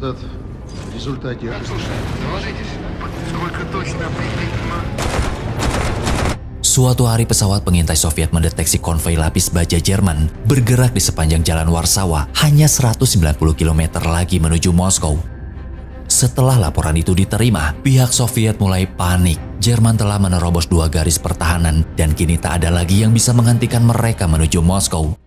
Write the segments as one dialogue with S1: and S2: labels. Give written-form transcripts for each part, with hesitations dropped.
S1: В результате...
S2: Suatu hari pesawat pengintai Soviet mendeteksi konvoi lapis baja Jerman bergerak di sepanjang jalan Warsawa hanya 190 km lagi menuju Moskow. Setelah laporan itu diterima, pihak Soviet mulai panik. Jerman telah menerobos 2 garis pertahanan dan kini tak ada lagi yang bisa menghentikan mereka menuju Moskow.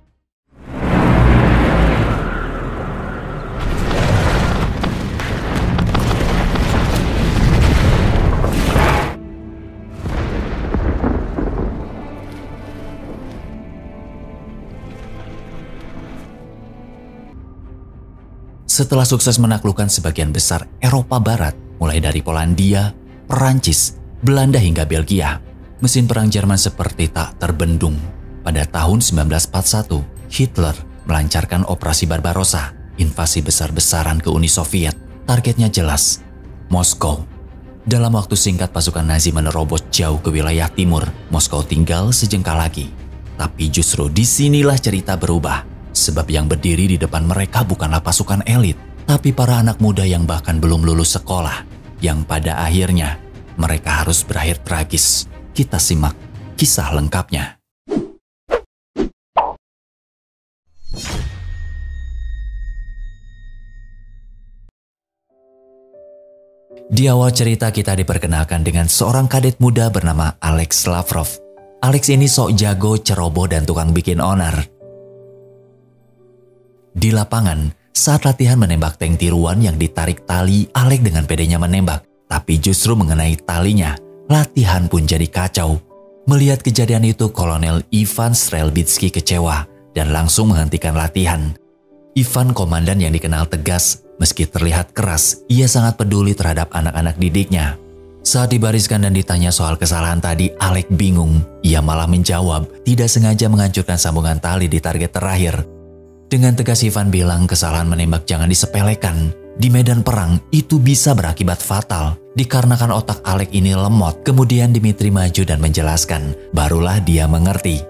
S2: Setelah sukses menaklukkan sebagian besar Eropa Barat, mulai dari Polandia, Perancis, Belanda hingga Belgia, mesin perang Jerman seperti tak terbendung. Pada tahun 1941, Hitler melancarkan Operasi Barbarossa, invasi besar-besaran ke Uni Soviet. Targetnya jelas, Moskow. Dalam waktu singkat pasukan Nazi menerobos jauh ke wilayah timur. Moskow tinggal sejengkal lagi. Tapi justru disinilah cerita berubah. Sebab yang berdiri di depan mereka bukanlah pasukan elit, tapi para anak muda yang bahkan belum lulus sekolah, yang pada akhirnya mereka harus berakhir tragis. Kita simak kisah lengkapnya. Di awal cerita kita diperkenalkan dengan seorang kadet muda bernama Alex Lavrov. Alex ini sok jago, ceroboh, dan tukang bikin onar. Di lapangan, saat latihan menembak tank tiruan yang ditarik tali, Alex dengan pedenya menembak. Tapi justru mengenai talinya, latihan pun jadi kacau. Melihat kejadian itu, Kolonel Ivan Strelbitsky kecewa dan langsung menghentikan latihan. Ivan, komandan yang dikenal tegas, meski terlihat keras, ia sangat peduli terhadap anak-anak didiknya. Saat dibariskan dan ditanya soal kesalahan tadi, Alex bingung. Ia malah menjawab, tidak sengaja menghancurkan sambungan tali di target terakhir. Dengan tegas Ivan bilang kesalahan menembak jangan disepelekan. Di medan perang itu bisa berakibat fatal. Dikarenakan otak Alex ini lemot, kemudian Dmitri maju dan menjelaskan. Barulah dia mengerti.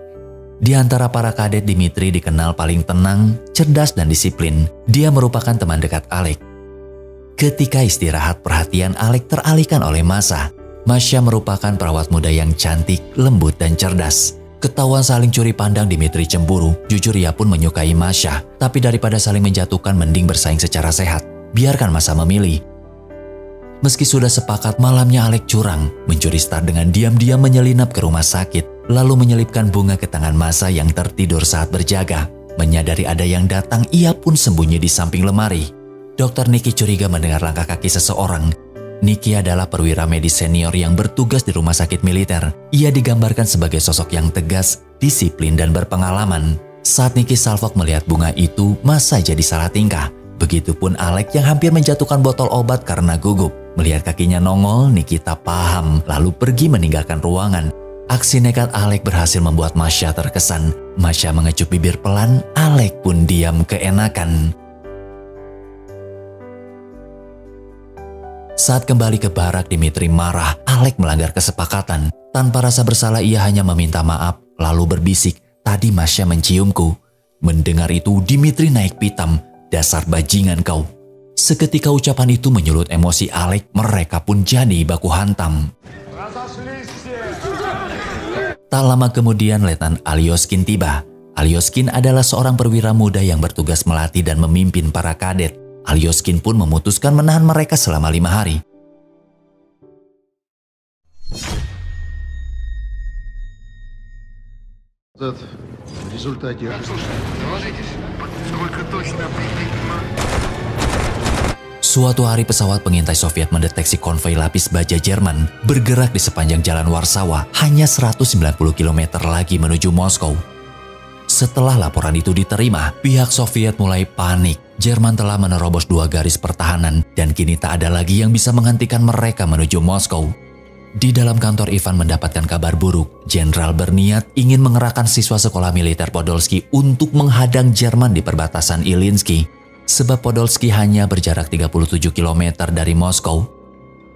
S2: Di antara para kadet, Dmitri dikenal paling tenang, cerdas, dan disiplin. Dia merupakan teman dekat Alex. Ketika istirahat, perhatian Alex teralihkan oleh Masha. Masha merupakan perawat muda yang cantik, lembut, dan cerdas. Ketahuan saling curi pandang, Dmitri cemburu. Jujur ia pun menyukai Masha. Tapi daripada saling menjatuhkan, mending bersaing secara sehat. Biarkan Masha memilih. Meski sudah sepakat, malamnya Alex curang. Mencuri start dengan diam-diam menyelinap ke rumah sakit. Lalu menyelipkan bunga ke tangan Masha yang tertidur saat berjaga. Menyadari ada yang datang, ia pun sembunyi di samping lemari. Dr. Niki curiga mendengar langkah kaki seseorang. Niki adalah perwira medis senior yang bertugas di rumah sakit militer. Ia digambarkan sebagai sosok yang tegas, disiplin, dan berpengalaman. Saat Niki salvok melihat bunga itu, Masha jadi salah tingkah. Begitupun Alex yang hampir menjatuhkan botol obat karena gugup. Melihat kakinya nongol, Niki tak paham, lalu pergi meninggalkan ruangan. Aksi nekat Alex berhasil membuat Masha terkesan. Masha mengecup bibir pelan, Alex pun diam keenakan. Saat kembali ke barak, Dmitri marah. Alex melanggar kesepakatan. Tanpa rasa bersalah, ia hanya meminta maaf, lalu berbisik, "Tadi Masha menciumku." Mendengar itu, Dmitri naik pitam. "Dasar bajingan kau." Seketika ucapan itu menyulut emosi Alex, mereka pun jadi baku hantam. Tak lama kemudian, Letnan Alyoskin tiba. Alyoskin adalah seorang perwira muda yang bertugas melatih dan memimpin para kadet. Alyoskin pun memutuskan menahan mereka selama 5 hari.
S1: В результате...
S2: Suatu hari pesawat pengintai Soviet mendeteksi konvoi lapis baja Jerman bergerak di sepanjang jalan Warsawa hanya 190 km lagi menuju Moskow. Setelah laporan itu diterima, pihak Soviet mulai panik. Jerman telah menerobos 2 garis pertahanan dan kini tak ada lagi yang bisa menghentikan mereka menuju Moskow. Di dalam kantor, Ivan mendapatkan kabar buruk. Jenderal berniat ingin mengerahkan siswa sekolah militer Podolsky untuk menghadang Jerman di perbatasan Ilyinsky. Sebab Podolsky hanya berjarak 37 km dari Moskow.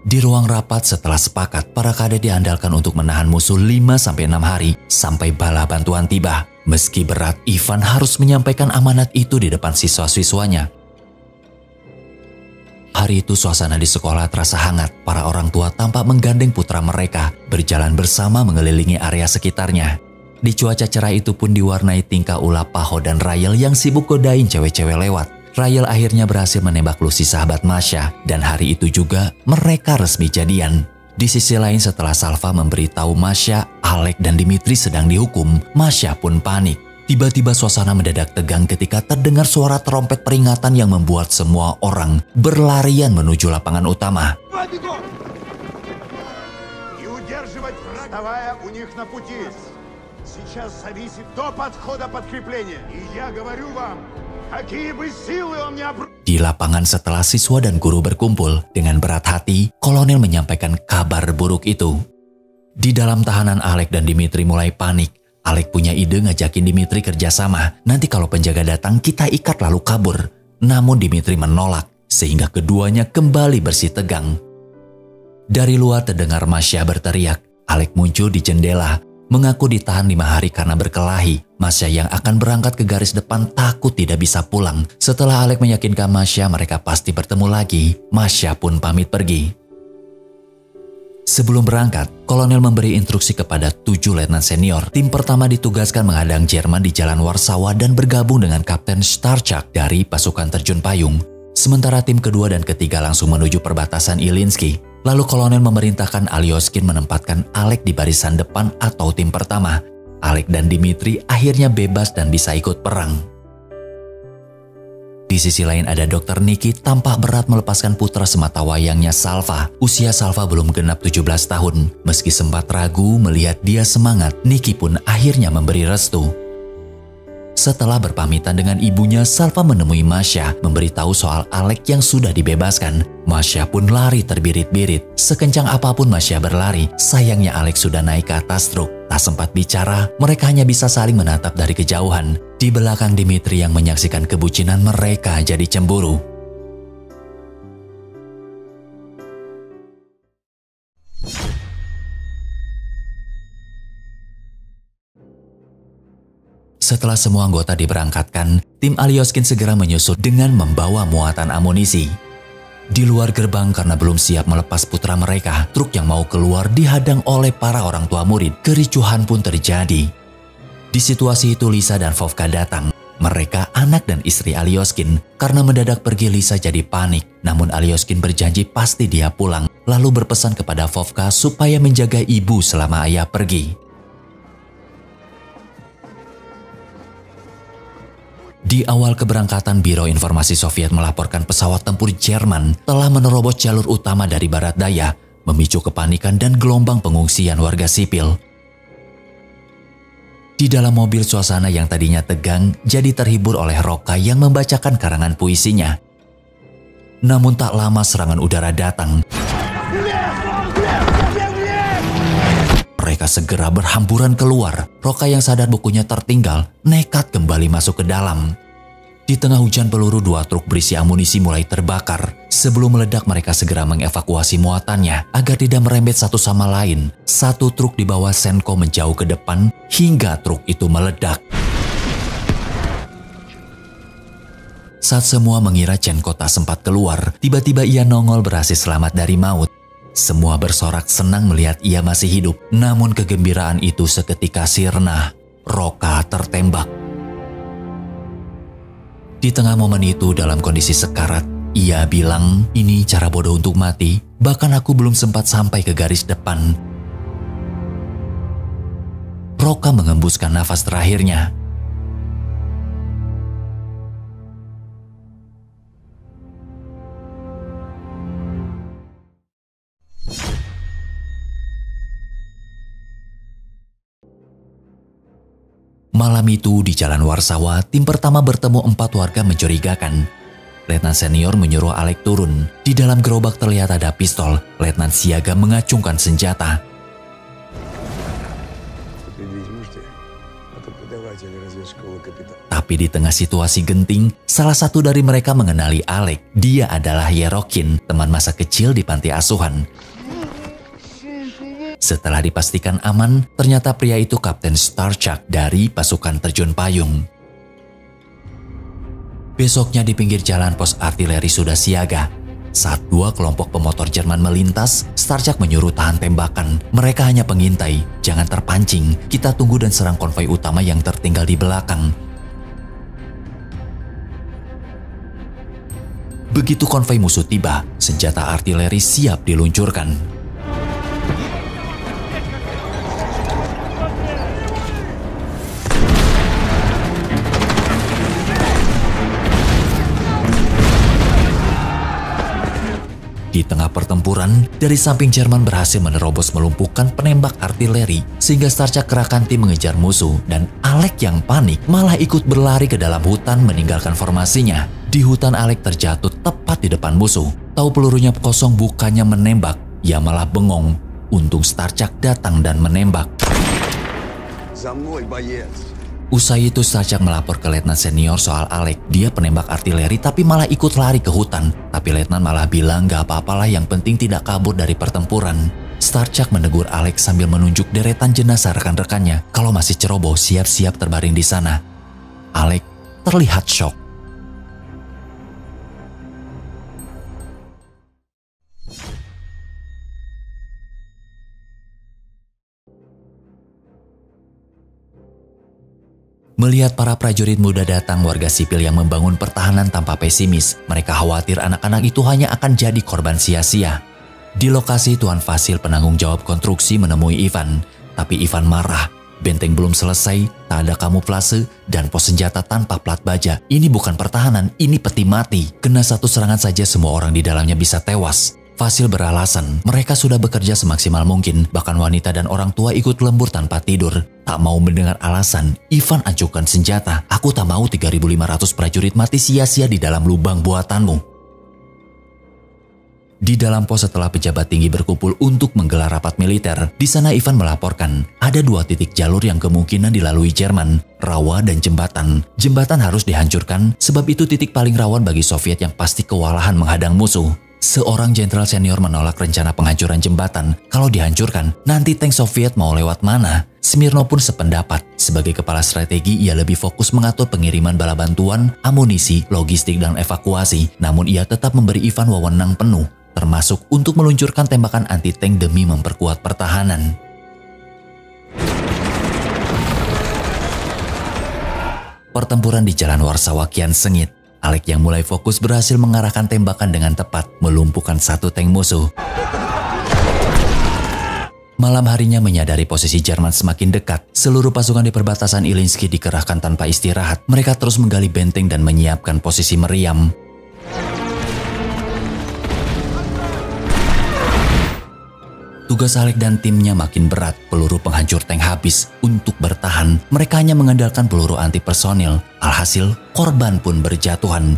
S2: Di ruang rapat setelah sepakat, para kadet diandalkan untuk menahan musuh 5-6 hari sampai bala bantuan tiba. Meski berat, Ivan harus menyampaikan amanat itu di depan siswa-siswanya. Hari itu suasana di sekolah terasa hangat. Para orang tua tampak menggandeng putra mereka, berjalan bersama mengelilingi area sekitarnya. Di cuaca cerah itu pun diwarnai tingkah ulah Paho dan Rael yang sibuk godain cewek-cewek lewat. Rael akhirnya berhasil menembak Lucy sahabat Masya, dan hari itu juga mereka resmi jadian. Di sisi lain setelah Salva memberitahu Masya, Alec dan Dimitri sedang dihukum, Masya pun panik. Tiba-tiba suasana mendadak tegang ketika terdengar suara trompet peringatan yang membuat semua orang berlarian menuju lapangan utama. Di lapangan setelah siswa dan guru berkumpul, dengan berat hati, Kolonel menyampaikan kabar buruk itu. Di dalam tahanan, Alec dan Dimitri mulai panik. Alec punya ide ngajakin Dimitri kerjasama. Nanti kalau penjaga datang kita ikat lalu kabur. Namun Dimitri menolak sehingga keduanya kembali bersih tegang. Dari luar terdengar Masya berteriak. Alec muncul di jendela, mengaku ditahan 5 hari karena berkelahi. Masya yang akan berangkat ke garis depan takut tidak bisa pulang. Setelah Alec meyakinkan Masya mereka pasti bertemu lagi, Masya pun pamit pergi. Sebelum berangkat, Kolonel memberi instruksi kepada 7 letnan senior. Tim pertama ditugaskan menghadang Jerman di Jalan Warsawa dan bergabung dengan Kapten Starchak dari pasukan terjun payung. Sementara tim kedua dan ketiga langsung menuju perbatasan Ilinski. Lalu Kolonel memerintahkan Alyoskin menempatkan Alec di barisan depan atau tim pertama. Alec dan Dimitri akhirnya bebas dan bisa ikut perang. Di sisi lain ada Dr. Niki tampak berat melepaskan putra sematawayangnya Salva. Usia Salva belum genap 17 tahun. Meski sempat ragu melihat dia semangat, Niki pun akhirnya memberi restu. Setelah berpamitan dengan ibunya, Salva menemui Masya, memberitahu soal Alec yang sudah dibebaskan. Masya pun lari terbirit-birit. Sekencang apapun Masya berlari, sayangnya Alec sudah naik ke atas truk. Tak sempat bicara, mereka hanya bisa saling menatap dari kejauhan. Di belakang Dimitri yang menyaksikan kebucinan mereka jadi cemburu. Setelah semua anggota diberangkatkan, tim Alyoskin segera menyusul dengan membawa muatan amunisi. Di luar gerbang karena belum siap melepas putra mereka, truk yang mau keluar dihadang oleh para orang tua murid. Kericuhan pun terjadi. Di situasi itu Lisa dan Vovka datang. Mereka anak dan istri Alyoskin. Karena mendadak pergi Lisa jadi panik. Namun Alyoskin berjanji pasti dia pulang. Lalu berpesan kepada Vovka supaya menjaga ibu selama ayah pergi. Di awal keberangkatan, Biro Informasi Soviet melaporkan pesawat tempur Jerman telah menerobos jalur utama dari barat daya, memicu kepanikan dan gelombang pengungsian warga sipil. Di dalam mobil suasana yang tadinya tegang jadi terhibur oleh Roka yang membacakan karangan puisinya. Namun tak lama serangan udara datang. Mereka segera berhamburan keluar. Roka yang sadar bukunya tertinggal, nekat kembali masuk ke dalam. Di tengah hujan peluru, 2 truk berisi amunisi mulai terbakar. Sebelum meledak, mereka segera mengevakuasi muatannya agar tidak merembet satu sama lain. 1 truk di bawah Senko menjauh ke depan hingga truk itu meledak. Saat semua mengira Chenko tak sempat keluar, tiba-tiba ia nongol berhasil selamat dari maut. Semua bersorak senang melihat ia masih hidup, namun kegembiraan itu seketika sirna. Roka tertembak. Di tengah momen itu dalam kondisi sekarat, ia bilang, "Ini cara bodoh untuk mati, bahkan aku belum sempat sampai ke garis depan." Roka mengembuskan nafas terakhirnya. Malam itu di Jalan Warsawa, tim pertama bertemu 4 warga mencurigakan. Letnan senior menyuruh Alec turun. Di dalam gerobak terlihat ada pistol. Letnan siaga mengacungkan senjata. Tapi di tengah situasi genting, salah satu dari mereka mengenali Alec. Dia adalah Yerokin, teman masa kecil di panti asuhan. Setelah dipastikan aman, ternyata pria itu Kapten Starchak dari pasukan terjun payung. Besoknya di pinggir jalan pos artileri sudah siaga. Saat dua kelompok pemotor Jerman melintas, Starchak menyuruh tahan tembakan. Mereka hanya pengintai, jangan terpancing. Kita tunggu dan serang konvoi utama yang tertinggal di belakang. Begitu konvoi musuh tiba, senjata artileri siap diluncurkan. Di tengah pertempuran, dari samping Jerman berhasil menerobos melumpuhkan penembak artileri sehingga Starchak kerahkan tim mengejar musuh dan Alec yang panik malah ikut berlari ke dalam hutan meninggalkan formasinya. Di hutan Alec terjatuh tepat di depan musuh. Tahu pelurunya kosong bukannya menembak, ia malah bengong. Untung Starchak datang dan menembak. Usai itu Starchak melapor ke letnan senior soal Alec. Dia penembak artileri tapi malah ikut lari ke hutan. Tapi letnan malah bilang gak apa-apalah, yang penting tidak kabur dari pertempuran. Starchak menegur Alec sambil menunjuk deretan jenazah rekan-rekannya. Kalau masih ceroboh, siap-siap terbaring di sana. Alec terlihat shock. Melihat para prajurit muda datang, warga sipil yang membangun pertahanan tanpa pesimis. Mereka khawatir anak-anak itu hanya akan jadi korban sia-sia. Di lokasi, Tuan Vasil penanggung jawab konstruksi menemui Ivan. Tapi Ivan marah. Benteng belum selesai, tak ada kamuflase, dan pos senjata tanpa plat baja. Ini bukan pertahanan, ini peti mati. Kena satu serangan saja semua orang di dalamnya bisa tewas. Vasil beralasan, mereka sudah bekerja semaksimal mungkin, bahkan wanita dan orang tua ikut lembur tanpa tidur. Tak mau mendengar alasan, Ivan acuhkan senjata. Aku tak mau 3.500 prajurit mati sia-sia di dalam lubang buatanmu. Di dalam pos setelah pejabat tinggi berkumpul untuk menggelar rapat militer, di sana Ivan melaporkan, ada 2 titik jalur yang kemungkinan dilalui Jerman, rawa dan jembatan. Jembatan harus dihancurkan, sebab itu titik paling rawan bagi Soviet yang pasti kewalahan menghadang musuh. Seorang jenderal senior menolak rencana penghancuran jembatan. Kalau dihancurkan, nanti tank Soviet mau lewat mana? Smirnov pun sependapat. Sebagai kepala strategi, ia lebih fokus mengatur pengiriman bala bantuan, amunisi, logistik, dan evakuasi. Namun ia tetap memberi Ivan wewenang penuh, termasuk untuk meluncurkan tembakan anti-tank demi memperkuat pertahanan. Pertempuran di Jalan Warsawa kian sengit. Alec yang mulai fokus berhasil mengarahkan tembakan dengan tepat, melumpuhkan satu tank musuh. Malam harinya menyadari posisi Jerman semakin dekat, seluruh pasukan di perbatasan Ilyinsky dikerahkan tanpa istirahat. Mereka terus menggali benteng dan menyiapkan posisi meriam. Tugas Alec dan timnya makin berat. Peluru penghancur tank habis. Untuk bertahan, mereka hanya mengandalkan peluru anti personil. Alhasil, korban pun berjatuhan.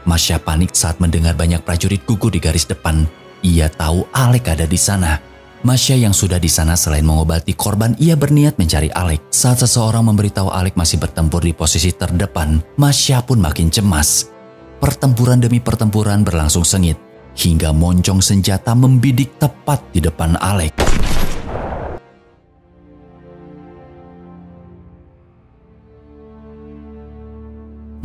S2: Masya panik saat mendengar banyak prajurit gugur di garis depan. Ia tahu Alec ada di sana. Masya yang sudah di sana selain mengobati korban, ia berniat mencari Alec. Saat seseorang memberitahu Alec masih bertempur di posisi terdepan, Masya pun makin cemas. Pertempuran demi pertempuran berlangsung sengit. Hingga moncong senjata membidik tepat di depan Alec.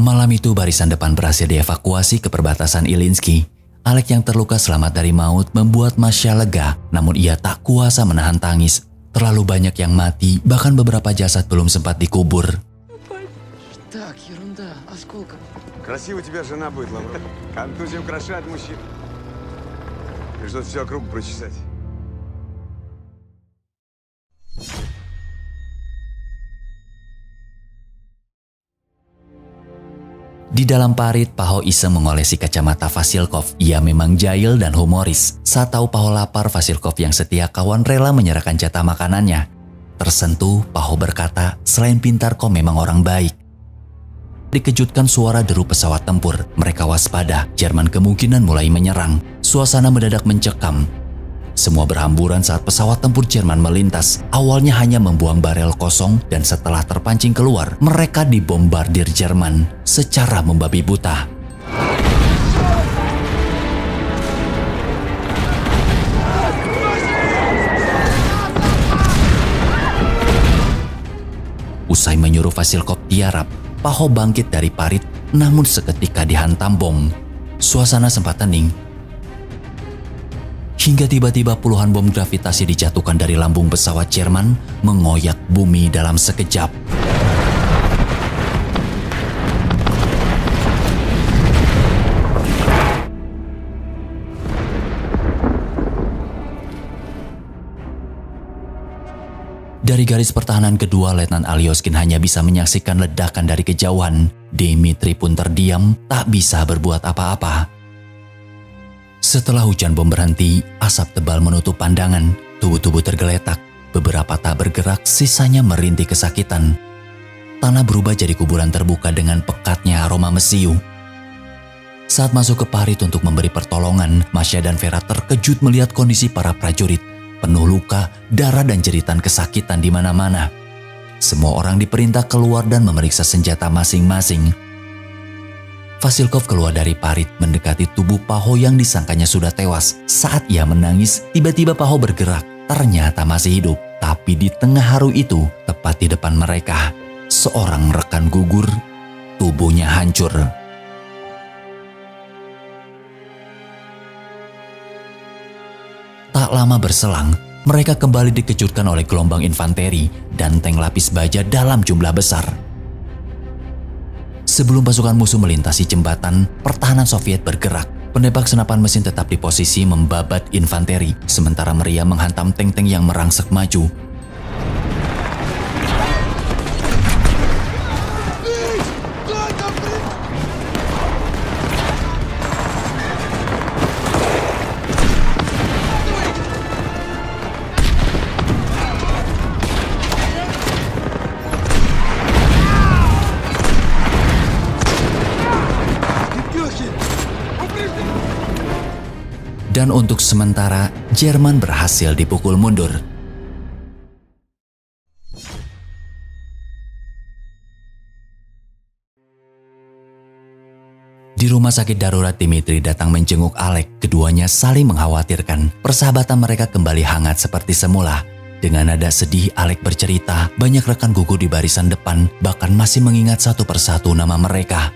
S2: Malam itu barisan depan berhasil dievakuasi ke perbatasan Ilyinsky. Alec yang terluka selamat dari maut membuat Masya lega, namun ia tak kuasa menahan tangis. Terlalu banyak yang mati, bahkan beberapa jasad belum sempat dikubur.
S3: Красиво у тебя жена будет, Лавров. Контузия украшает мужчин. Пришлось всю округу прочесать.
S2: Di dalam parit, Paho iseng mengolesi kacamata Vasilkov. Ia memang jahil dan humoris. Saat tahu Paho lapar, Vasilkov yang setia kawan rela menyerahkan jatah makanannya. Tersentuh, Paho berkata, selain pintar kau memang orang baik. Dikejutkan suara deru pesawat tempur. Mereka waspada, Jerman kemungkinan mulai menyerang. Suasana mendadak mencekam. Semua berhamburan saat pesawat tempur Jerman melintas. Awalnya hanya membuang barel kosong dan setelah terpancing keluar, mereka dibombardir Jerman secara membabi buta. Usai menyuruh Vasilkov tiarap, Paho bangkit dari parit, namun seketika dihantam bom. Suasana sempat hening. Hingga tiba-tiba puluhan bom gravitasi dijatuhkan dari lambung pesawat Jerman, mengoyak bumi dalam sekejap. Dari garis pertahanan kedua, Letnan Alyoskin hanya bisa menyaksikan ledakan dari kejauhan. Dmitri pun terdiam, tak bisa berbuat apa-apa. Setelah hujan bom berhenti, asap tebal menutup pandangan. Tubuh-tubuh tergeletak, beberapa tak bergerak, sisanya merintih kesakitan. Tanah berubah jadi kuburan terbuka dengan pekatnya aroma mesiu. Saat masuk ke parit untuk memberi pertolongan, Masya dan Vera terkejut melihat kondisi para prajurit. Penuh luka, darah dan jeritan kesakitan di mana-mana. Semua orang diperintah keluar dan memeriksa senjata masing-masing. Vasilkov keluar dari parit mendekati tubuh Paho yang disangkanya sudah tewas. Saat ia menangis, tiba-tiba Paho bergerak. Ternyata masih hidup. Tapi di tengah haru itu, tepat di depan mereka, seorang rekan gugur, tubuhnya hancur. Tak lama berselang, mereka kembali dikejutkan oleh gelombang infanteri dan tank lapis baja dalam jumlah besar. Sebelum pasukan musuh melintasi jembatan, pertahanan Soviet bergerak. Penembak senapan mesin tetap di posisi membabat infanteri, sementara meriam menghantam tank-tank yang merangsek maju. Dan untuk sementara, Jerman berhasil dipukul mundur. Di rumah sakit darurat, Dmitri datang menjenguk Alek. Keduanya saling mengkhawatirkan. Persahabatan mereka kembali hangat seperti semula. Dengan nada sedih, Alek bercerita banyak rekan gugur di barisan depan bahkan masih mengingat satu persatu nama mereka.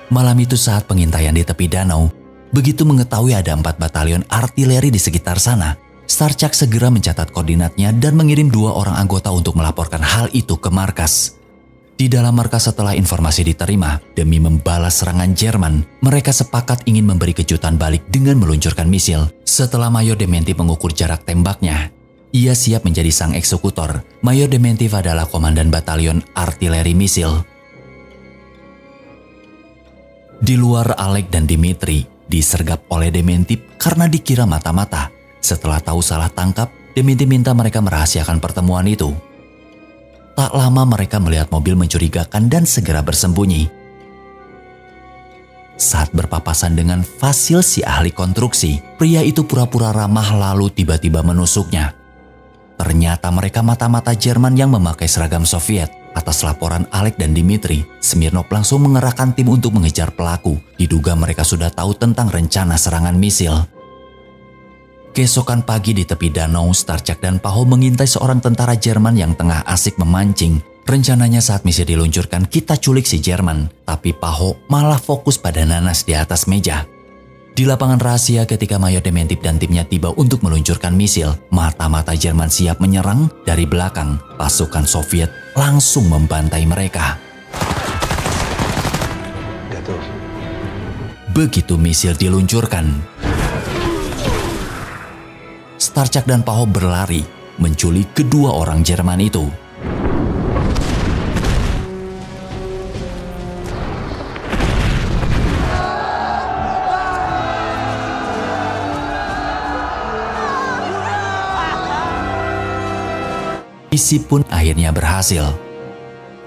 S2: Malam itu saat pengintaian di tepi danau, begitu mengetahui ada 4 batalion artileri di sekitar sana, Starchak segera mencatat koordinatnya dan mengirim 2 orang anggota untuk melaporkan hal itu ke markas. Di dalam markas setelah informasi diterima, demi membalas serangan Jerman, mereka sepakat ingin memberi kejutan balik dengan meluncurkan misil. Setelah Mayor Dementiv mengukur jarak tembaknya, ia siap menjadi sang eksekutor. Mayor Dementiv adalah komandan batalion artileri misil. Di luar, Alek dan Dmitri disergap oleh Dementiv karena dikira mata-mata. Setelah tahu salah tangkap, Dmitri minta mereka merahasiakan pertemuan itu. Tak lama mereka melihat mobil mencurigakan dan segera bersembunyi. Saat berpapasan dengan Vasil si ahli konstruksi, pria itu pura-pura ramah lalu tiba-tiba menusuknya. Ternyata mereka mata-mata Jerman yang memakai seragam Soviet. Atas laporan Alek dan Dmitri, Smirnov langsung mengerahkan tim untuk mengejar pelaku. Diduga mereka sudah tahu tentang rencana serangan misil. Keesokan pagi di tepi danau, Starchak dan Paho mengintai seorang tentara Jerman yang tengah asik memancing. Rencananya saat misi diluncurkan, kita culik si Jerman. Tapi Paho malah fokus pada nanas di atas meja. Di lapangan rahasia ketika Mayor Dementiv dan timnya tiba untuk meluncurkan misil, mata-mata Jerman siap menyerang dari belakang. Pasukan Soviet langsung membantai mereka. Begitu misil diluncurkan, Starchak dan Paho berlari menculik kedua orang Jerman itu. Misi pun akhirnya berhasil.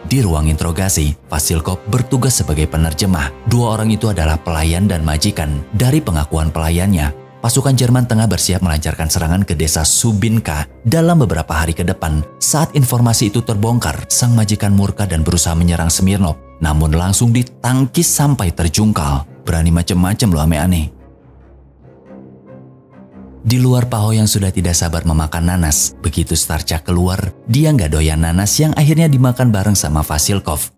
S2: Di ruang interogasi, Vasilkov bertugas sebagai penerjemah. 2 orang itu adalah pelayan dan majikan. Dari pengakuan pelayannya, pasukan Jerman tengah bersiap melancarkan serangan ke desa Subinka dalam beberapa hari ke depan. Saat informasi itu terbongkar, sang majikan murka dan berusaha menyerang Smirnov. Namun langsung ditangkis sampai terjungkal. Berani macem-macem lo aneh-aneh. Di luar, Paho yang sudah tidak sabar memakan nanas. Begitu Starchak keluar, dia nggak doyan nanas yang akhirnya dimakan bareng sama Vasilkov.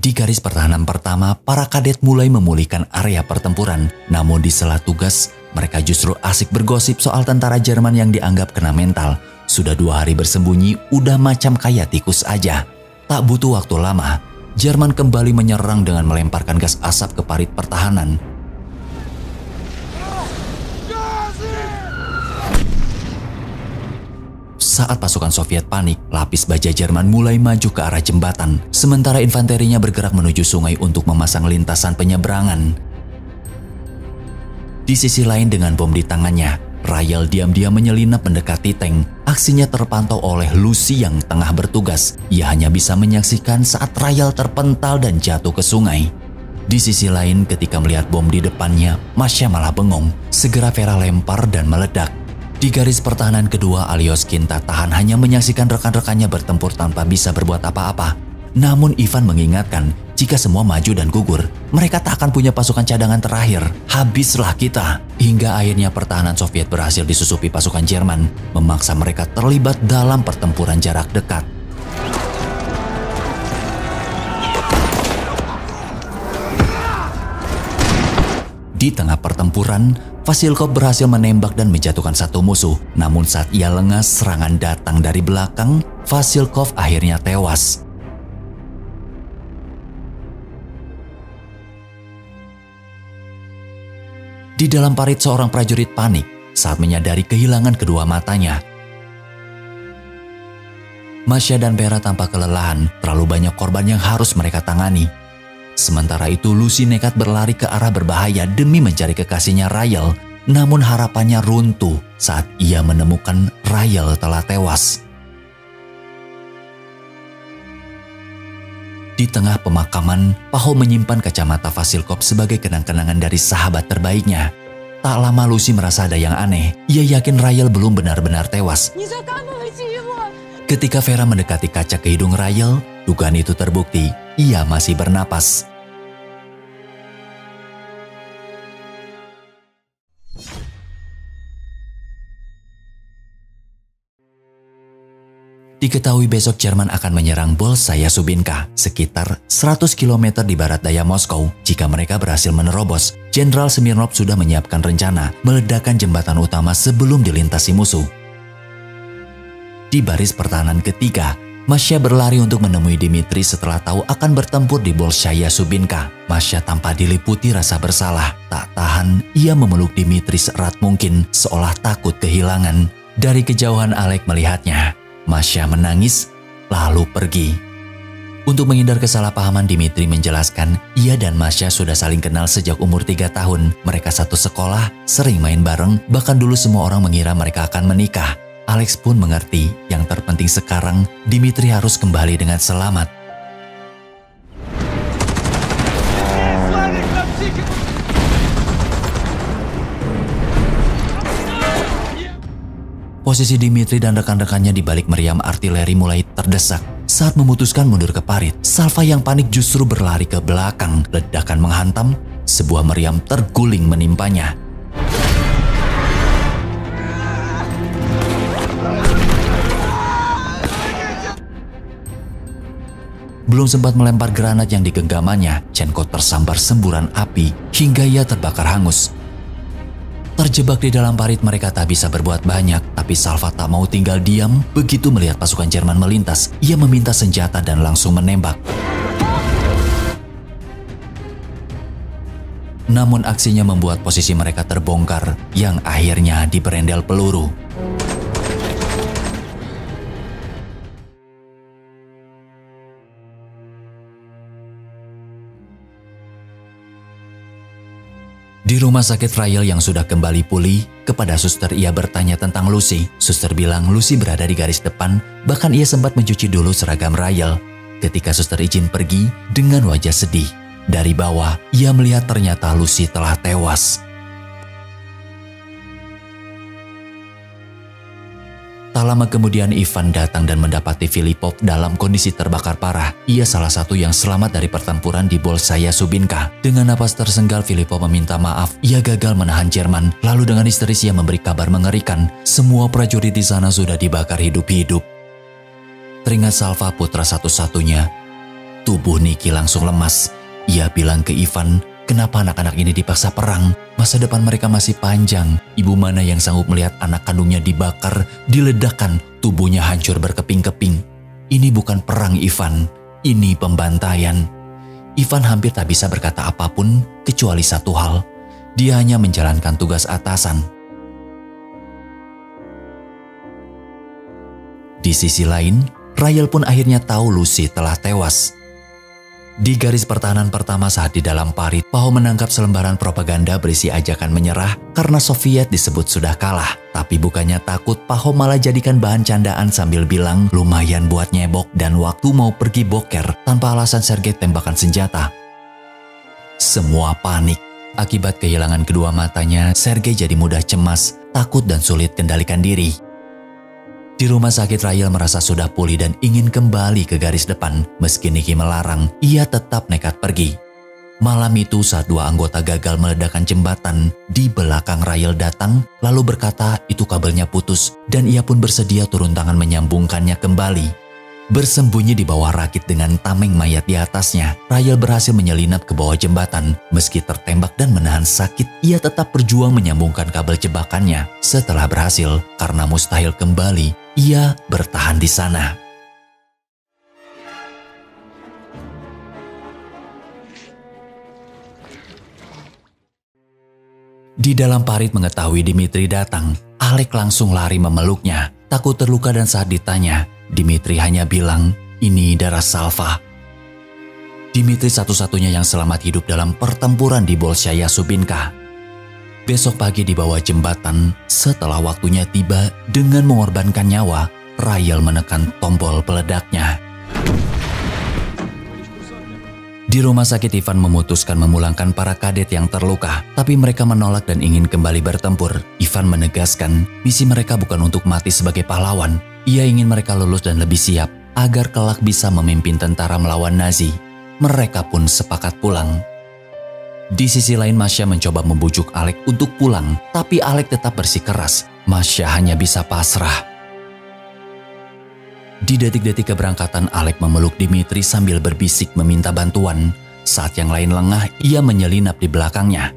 S2: Di garis pertahanan pertama, para kadet mulai memulihkan area pertempuran. Namun di sela tugas, mereka justru asik bergosip soal tentara Jerman yang dianggap kena mental. Sudah 2 hari bersembunyi, udah macam kayak tikus aja. Tak butuh waktu lama, Jerman kembali menyerang dengan melemparkan gas asap ke parit pertahanan. Saat pasukan Soviet panik, lapis baja Jerman mulai maju ke arah jembatan, sementara infanterinya bergerak menuju sungai untuk memasang lintasan penyeberangan. Di sisi lain dengan bom di tangannya, Rael diam-diam menyelinap mendekati tank. Aksinya terpantau oleh Lucy yang tengah bertugas. Ia hanya bisa menyaksikan saat Rael terpental dan jatuh ke sungai. Di sisi lain, ketika melihat bom di depannya, Masya malah bengong. Segera Vera lempar dan meledak. Di garis pertahanan kedua, Alyoskin tak tahan hanya menyaksikan rekan-rekannya bertempur tanpa bisa berbuat apa-apa. Namun Ivan mengingatkan, jika semua maju dan gugur, mereka tak akan punya pasukan cadangan terakhir. Habislah kita. Hingga akhirnya pertahanan Soviet berhasil disusupi pasukan Jerman, memaksa mereka terlibat dalam pertempuran jarak dekat. Di tengah pertempuran, Vasilkov berhasil menembak dan menjatuhkan satu musuh. Namun saat ia lengah, serangan datang dari belakang. Vasilkov akhirnya tewas. Di dalam parit, seorang prajurit panik saat menyadari kehilangan kedua matanya. Masya dan Vera tampak kelelahan, terlalu banyak korban yang harus mereka tangani. Sementara itu, Lucy nekat berlari ke arah berbahaya demi mencari kekasihnya Rael. Namun harapannya runtuh saat ia menemukan Rael telah tewas. Di tengah pemakaman, Paho menyimpan kacamata Vasilkov sebagai kenang-kenangan dari sahabat terbaiknya. Tak lama Lucy merasa ada yang aneh. Ia yakin Rael belum benar-benar tewas. Ketika Vera mendekati kaca ke hidung Rael, dugaan itu terbukti. Ia masih bernapas. Diketahui besok Jerman akan menyerang Bolshaya Subinka, sekitar 100 km di barat daya Moskow. Jika mereka berhasil menerobos, Jenderal Smirnov sudah menyiapkan rencana meledakkan jembatan utama sebelum dilintasi musuh. Di baris pertahanan ketiga, Masya berlari untuk menemui Dmitri setelah tahu akan bertempur di Bolshaya Subinka. Masya tanpa diliputi rasa bersalah. Tak tahan, ia memeluk Dmitri seerat mungkin, seolah takut kehilangan. Dari kejauhan Alek melihatnya. Masya menangis, lalu pergi. Untuk menghindar kesalahpahaman, Dmitri menjelaskan ia dan Masya sudah saling kenal sejak umur 3 tahun. Mereka satu sekolah, sering main bareng, bahkan dulu semua orang mengira mereka akan menikah. Alex pun mengerti, yang terpenting sekarang Dmitri harus kembali dengan selamat. Posisi Dmitri dan rekan-rekannya di balik meriam artileri mulai terdesak. Saat memutuskan mundur ke parit, Salva yang panik justru berlari ke belakang. Ledakan menghantam, sebuah meriam terguling menimpanya. Belum sempat melempar granat yang digenggamannya, Chenko tersambar semburan api hingga ia terbakar hangus. Terjebak di dalam parit, mereka tak bisa berbuat banyak, tapi Salva tak mau tinggal diam. Begitu melihat pasukan Jerman melintas, ia meminta senjata dan langsung menembak. Namun aksinya membuat posisi mereka terbongkar, yang akhirnya diberendel peluru. Di rumah sakit Rael yang sudah kembali pulih, kepada suster ia bertanya tentang Lucy. Suster bilang Lucy berada di garis depan, bahkan ia sempat mencuci dulu seragam Rael. Ketika suster izin pergi, dengan wajah sedih. Dari bawah, ia melihat ternyata Lucy telah tewas. Tak lama kemudian Ivan datang dan mendapati Filipov dalam kondisi terbakar parah. Ia salah satu yang selamat dari pertempuran di Bolshaya Subinka. Dengan napas tersenggal, Filipov meminta maaf. Ia gagal menahan Jerman. Lalu dengan histeris ia memberi kabar mengerikan. Semua prajurit di sana sudah dibakar hidup-hidup. Teringat Salva, putra satu-satunya. Tubuh Niki langsung lemas. Ia bilang ke Ivan, kenapa anak-anak ini dipaksa perang? Masa depan mereka masih panjang. Ibu mana yang sanggup melihat anak kandungnya dibakar, diledakkan, tubuhnya hancur berkeping-keping. Ini bukan perang, Ivan. Ini pembantaian. Ivan hampir tak bisa berkata apapun kecuali satu hal. Dia hanya menjalankan tugas atasan. Di sisi lain, Rael pun akhirnya tahu Lucy telah tewas. Di garis pertahanan pertama saat di dalam parit, Paho menangkap selembaran propaganda berisi ajakan menyerah karena Soviet disebut sudah kalah. Tapi bukannya takut, Paho malah jadikan bahan candaan sambil bilang lumayan buat nyebok dan waktu mau pergi boker tanpa alasan Sergei tembakan senjata. Semua panik. Akibat kehilangan kedua matanya, Sergei jadi mudah cemas, takut dan sulit kendalikan diri. Di rumah sakit, Rael merasa sudah pulih dan ingin kembali ke garis depan. Meski Niki melarang, ia tetap nekat pergi. Malam itu saat dua anggota gagal meledakkan jembatan, di belakang Rael datang lalu berkata itu kabelnya putus dan ia pun bersedia turun tangan menyambungkannya kembali. Bersembunyi di bawah rakit dengan tameng mayat di atasnya, Rael berhasil menyelinap ke bawah jembatan. Meski tertembak dan menahan sakit, ia tetap berjuang menyambungkan kabel jebakannya. Setelah berhasil, karena mustahil kembali, ia bertahan di sana. Di dalam parit mengetahui Dimitri datang, Alek langsung lari memeluknya. Takut terluka dan saat ditanya, Dimitri hanya bilang, ini darah Salva. Dimitri satu-satunya yang selamat hidup dalam pertempuran di Bolshaya Subinka. Besok pagi di bawah jembatan, setelah waktunya tiba, dengan mengorbankan nyawa, Rael menekan tombol peledaknya. Di rumah sakit, Ivan memutuskan memulangkan para kadet yang terluka, tapi mereka menolak dan ingin kembali bertempur. Ivan menegaskan, misi mereka bukan untuk mati sebagai pahlawan. Ia ingin mereka lulus dan lebih siap, agar kelak bisa memimpin tentara melawan Nazi. Mereka pun sepakat pulang. Di sisi lain, Masya mencoba membujuk Alek untuk pulang, tapi Alek tetap bersikeras. Masya hanya bisa pasrah. Di detik-detik keberangkatan, Alek memeluk Dimitri sambil berbisik meminta bantuan. Saat yang lain lengah, ia menyelinap di belakangnya.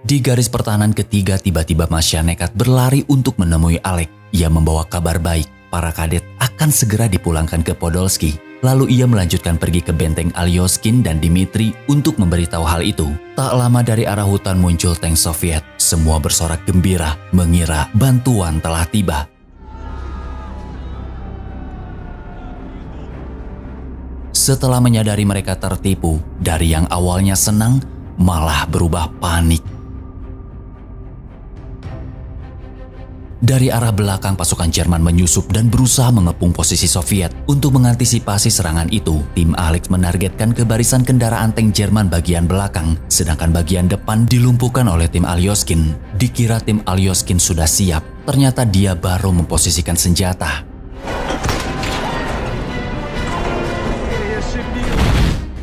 S2: Di garis pertahanan ketiga, tiba-tiba Masya nekat berlari untuk menemui Alek. Ia membawa kabar baik, para kadet akan segera dipulangkan ke Podolsky. Lalu ia melanjutkan pergi ke benteng Alyoskin dan Dimitri untuk memberitahu hal itu. Tak lama dari arah hutan muncul tank Soviet. Semua bersorak gembira, mengira bantuan telah tiba. Setelah menyadari mereka tertipu, dari yang awalnya senang, malah berubah panik. Dari arah belakang, pasukan Jerman menyusup dan berusaha mengepung posisi Soviet. Untuk mengantisipasi serangan itu, tim Alex menargetkan ke barisan kendaraan tank Jerman bagian belakang, sedangkan bagian depan dilumpuhkan oleh tim Alyoskin. Dikira tim Alyoskin sudah siap, ternyata dia baru memposisikan senjata.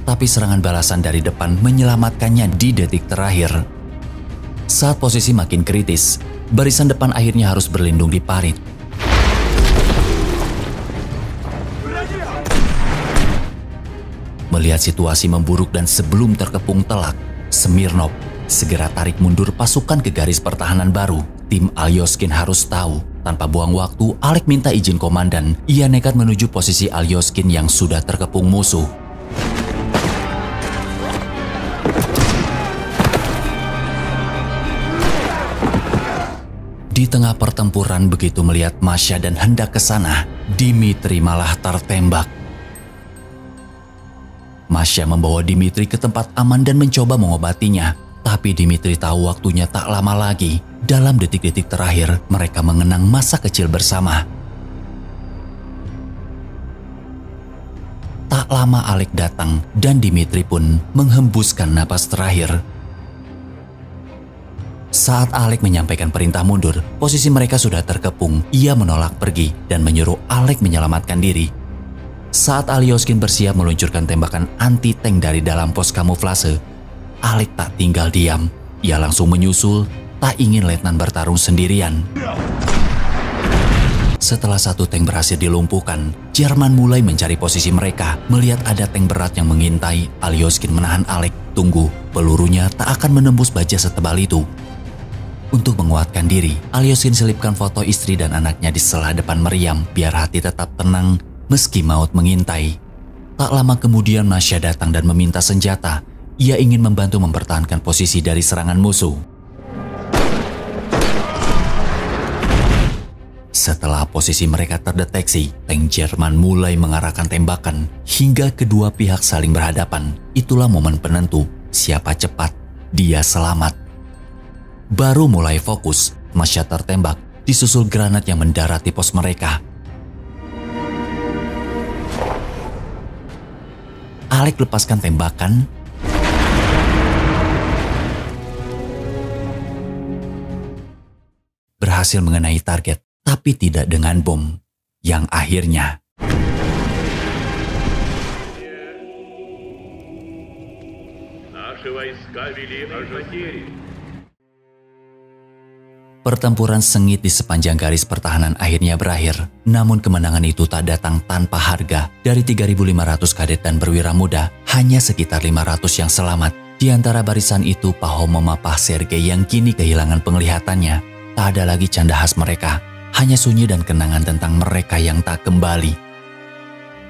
S2: Tapi serangan balasan dari depan menyelamatkannya di detik terakhir. Saat posisi makin kritis, barisan depan akhirnya harus berlindung di parit. Melihat situasi memburuk dan sebelum terkepung telak, Smirnov segera tarik mundur pasukan ke garis pertahanan baru. Tim Alyoskin harus tahu. Tanpa buang waktu, Alek minta izin komandan. Ia nekat menuju posisi Alyoskin yang sudah terkepung musuh. Di tengah pertempuran, begitu melihat Masya dan hendak ke sana, Dimitri malah tertembak. Masya membawa Dimitri ke tempat aman dan mencoba mengobatinya. Tapi Dimitri tahu waktunya tak lama lagi. Dalam detik-detik terakhir, mereka mengenang masa kecil bersama. Tak lama Alek datang dan Dimitri pun menghembuskan napas terakhir. Saat Alek menyampaikan perintah mundur, posisi mereka sudah terkepung. Ia menolak pergi dan menyuruh Alek menyelamatkan diri. Saat Alyoskin bersiap meluncurkan tembakan anti-tank dari dalam pos kamuflase, Alek tak tinggal diam. Ia langsung menyusul, tak ingin letnan bertarung sendirian. Setelah satu tank berhasil dilumpuhkan, Jerman mulai mencari posisi mereka. Melihat ada tank berat yang mengintai, Alyoskin menahan Alek. Tunggu, pelurunya tak akan menembus baja setebal itu. Untuk menguatkan diri, Alyoskin selipkan foto istri dan anaknya di sela depan meriam biar hati tetap tenang meski maut mengintai. Tak lama kemudian Masya datang dan meminta senjata. Ia ingin membantu mempertahankan posisi dari serangan musuh. Setelah posisi mereka terdeteksi, tank Jerman mulai mengarahkan tembakan hingga kedua pihak saling berhadapan. Itulah momen penentu, siapa cepat, dia selamat. Baru mulai fokus, Masya tertembak, disusul granat yang mendarat di pos mereka. Alek lepaskan tembakan, berhasil mengenai target, tapi tidak dengan bom, yang akhirnya pertempuran sengit di sepanjang garis pertahanan akhirnya berakhir. Namun kemenangan itu tak datang tanpa harga. Dari 3.500 kadet dan perwira muda, hanya sekitar 500 yang selamat. Di antara barisan itu, Pahom memapah Sergei yang kini kehilangan penglihatannya. Tak ada lagi canda khas mereka, hanya sunyi dan kenangan tentang mereka yang tak kembali.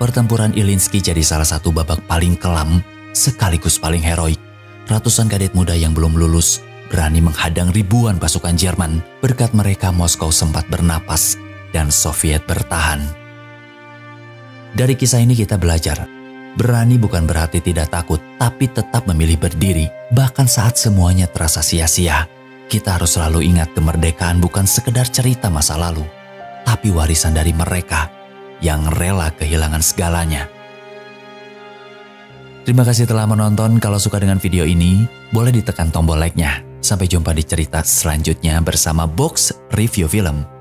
S2: Pertempuran Ilinski jadi salah satu babak paling kelam, sekaligus paling heroik. Ratusan kadet muda yang belum lulus berani menghadang ribuan pasukan Jerman. Berkat mereka Moskow sempat bernapas dan Soviet bertahan. Dari kisah ini kita belajar, berani bukan berarti tidak takut, tapi tetap memilih berdiri, bahkan saat semuanya terasa sia-sia. Kita harus selalu ingat kemerdekaan bukan sekedar cerita masa lalu, tapi warisan dari mereka yang rela kehilangan segalanya. Terima kasih telah menonton. Kalau suka dengan video ini, boleh ditekan tombol like-nya. Sampai jumpa di cerita selanjutnya bersama Box Review Film.